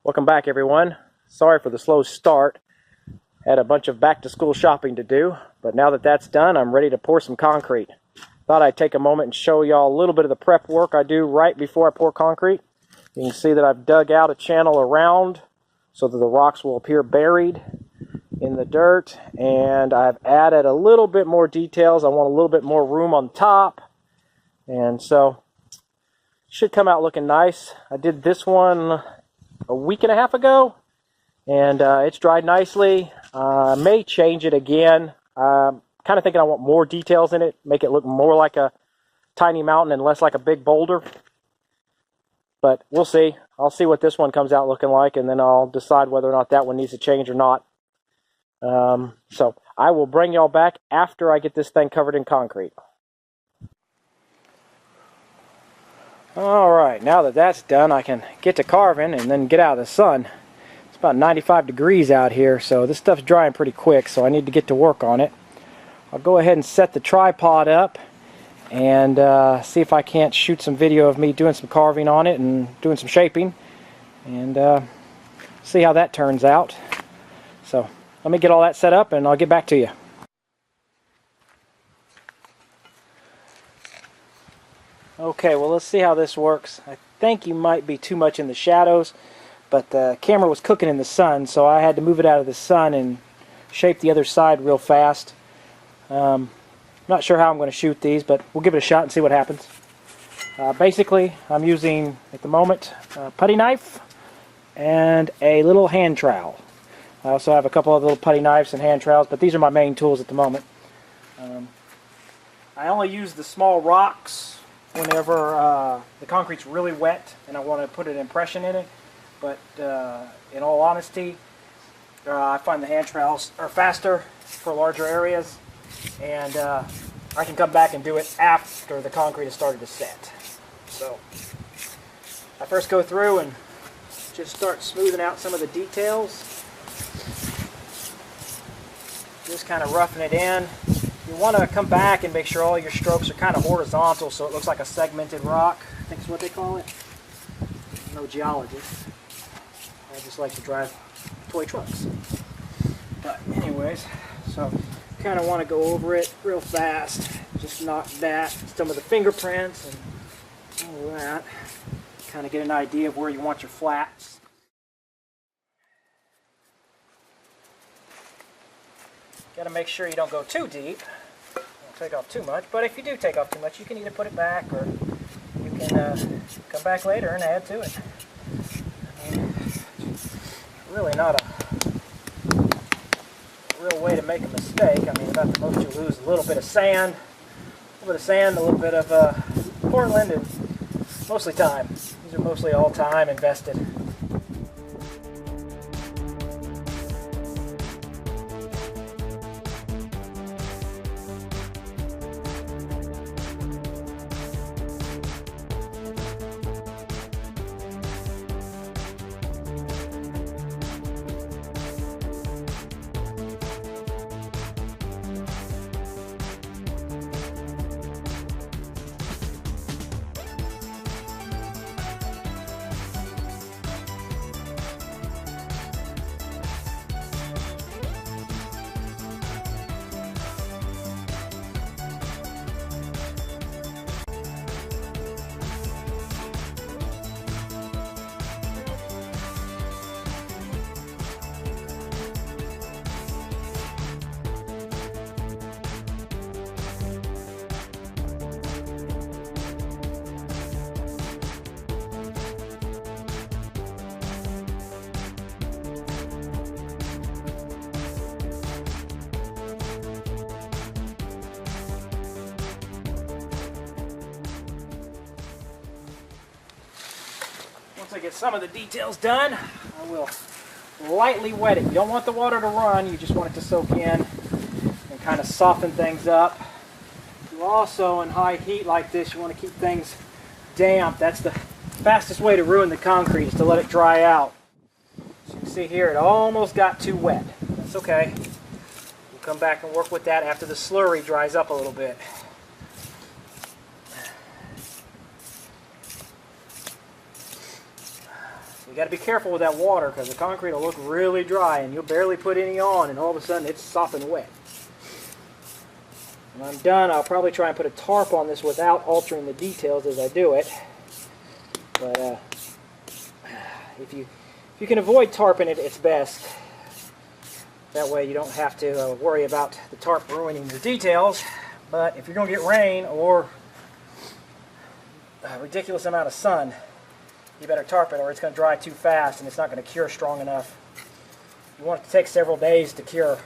Welcome back, everyone. Sorry for the slow start. Had a bunch of back-to-school shopping to do, but now that that's done, I'm ready to pour some concrete. Thought I'd take a moment and show y'all a little bit of the prep work I do right before I pour concrete. You can see that I've dug out a channel around so that the rocks will appear buried in the dirt, and I've added a little bit more details. I want a little bit more room on top, and so should come out looking nice. I did this one a week and a half ago, and it's dried nicely. I may change it again. Kind of thinking I want more details in it, make it look more like a tiny mountain and less like a big boulder. But we'll see. I'll see what this one comes out looking like, and then I'll decide whether or not that one needs to change or not. So I will bring y'all back after I get this thing covered in concrete. Alright, now that that's done, I can get to carving and then get out of the sun. It's about 95 degrees out here, so this stuff's drying pretty quick, so I need to get to work on it. I'll go ahead and set the tripod up and see if I can't shoot some video of me doing some carving on it and doing some shaping, and see how that turns out. So let me get all that set up and I'll get back to you. Okay, well, let's see how this works. I think you might be too much in the shadows, but the camera was cooking in the sun, so I had to move it out of the sun and shape the other side real fast. Not sure how I'm going to shoot these, but we'll give it a shot and see what happens. Basically, I'm using, at the moment, a putty knife and a little hand trowel. I also have a couple of little putty knives and hand trowels, but these are my main tools at the moment. I only use the small rocks whenever the concrete's really wet and I want to put an impression in it, but in all honesty, I find the hand trowels are faster for larger areas, and I can come back and do it after the concrete has started to set. So I first go through and just start smoothing out some of the details, just kind of roughing it in. You want to come back and make sure all your strokes are kind of horizontal so it looks like a segmented rock, I think is what they call it. I'm no geologist. I just like to drive toy trucks. But anyways, so kind of want to go over it real fast. Just knock that, some of the fingerprints and all that. Kind of get an idea of where you want your flats. Got to make sure you don't go too deep. Don't take off too much, but if you do take off too much, you can either put it back or you can come back later and add to it. Really not a real way to make a mistake. I mean, about the most you lose a little bit of sand, a little bit of Portland, and mostly time. These are mostly all time invested. Once I get some of the details done, I will lightly wet it. You don't want the water to run, you just want it to soak in and kind of soften things up. You also, in high heat like this, you want to keep things damp. That's the fastest way to ruin the concrete, is to let it dry out. So you can see here, it almost got too wet. That's okay. We'll come back and work with that after the slurry dries up a little bit. So You got to be careful with that water because the concrete will look really dry and you'll barely put any on and all of a sudden it's sopping wet. When I'm done, I'll probably try and put a tarp on this without altering the details as I do it. But if you can avoid tarping it, it's best. That way you don't have to worry about the tarp ruining your details. But if you're going to get rain or a ridiculous amount of sun, you better tarp it or it's going to dry too fast and it's not going to cure strong enough. You want it to take several days to cure.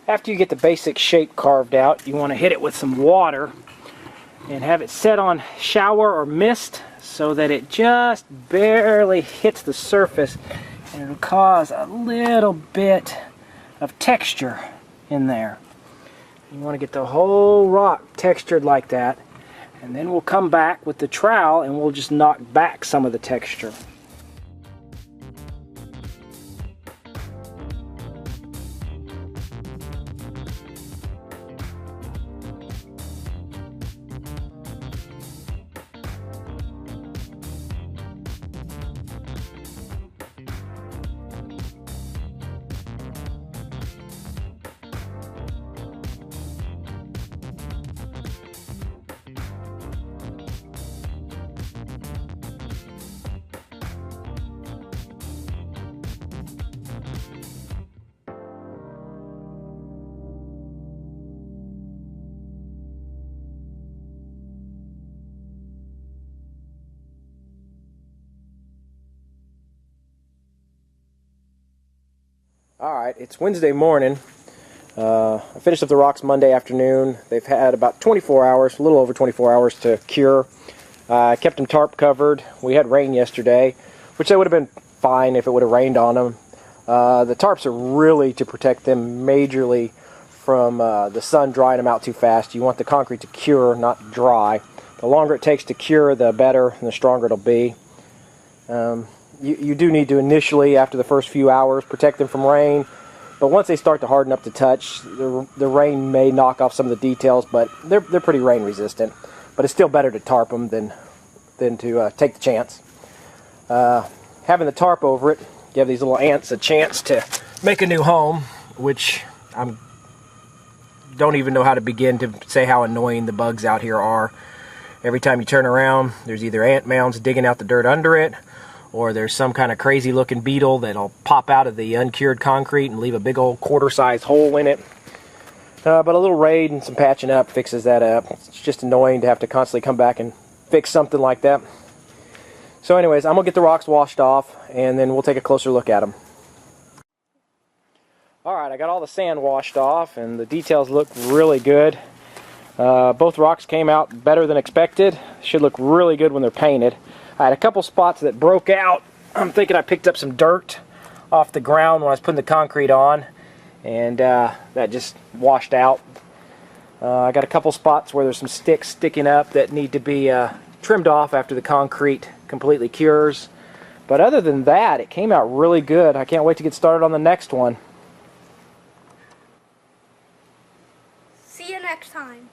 After you get the basic shape carved out, you want to hit it with some water and have it set on shower or mist so that it just barely hits the surface, and it'll cause a little bit of texture in there. You want to get the whole rock textured like that, and then we'll come back with the trowel and we'll just knock back some of the texture. Alright, it's Wednesday morning. I finished up the rocks Monday afternoon. They've had about 24 hours, a little over 24 hours to cure. I kept them tarp covered. We had rain yesterday, which they would have been fine if it would have rained on them. The tarps are really to protect them majorly from the sun drying them out too fast. You want the concrete to cure, not dry. The longer it takes to cure, the better and the stronger it'll be. You do need to initially, after the first few hours, protect them from rain. But once they start to harden up to touch, the rain may knock off some of the details, but they're pretty rain resistant. But it's still better to tarp them than to take the chance. Having the tarp over it, give these little ants a chance to make a new home, which I don't even know how to begin to say how annoying the bugs out here are. Every time you turn around, there's either ant mounds digging out the dirt under it, or there's some kind of crazy looking beetle that'll pop out of the uncured concrete and leave a big old quarter-sized hole in it. But a little raid and some patching up fixes that up. It's just annoying to have to constantly come back and fix something like that. So anyways, I'm going to get the rocks washed off, and then we'll take a closer look at them. Alright, I got all the sand washed off, and the details look really good. Both rocks came out better than expected. Should look really good when they're painted. I had a couple spots that broke out. I'm thinking I picked up some dirt off the ground when I was putting the concrete on, and that just washed out. I got a couple spots where there's some sticks sticking up that need to be trimmed off after the concrete completely cures. But other than that, it came out really good. I can't wait to get started on the next one. See you next time.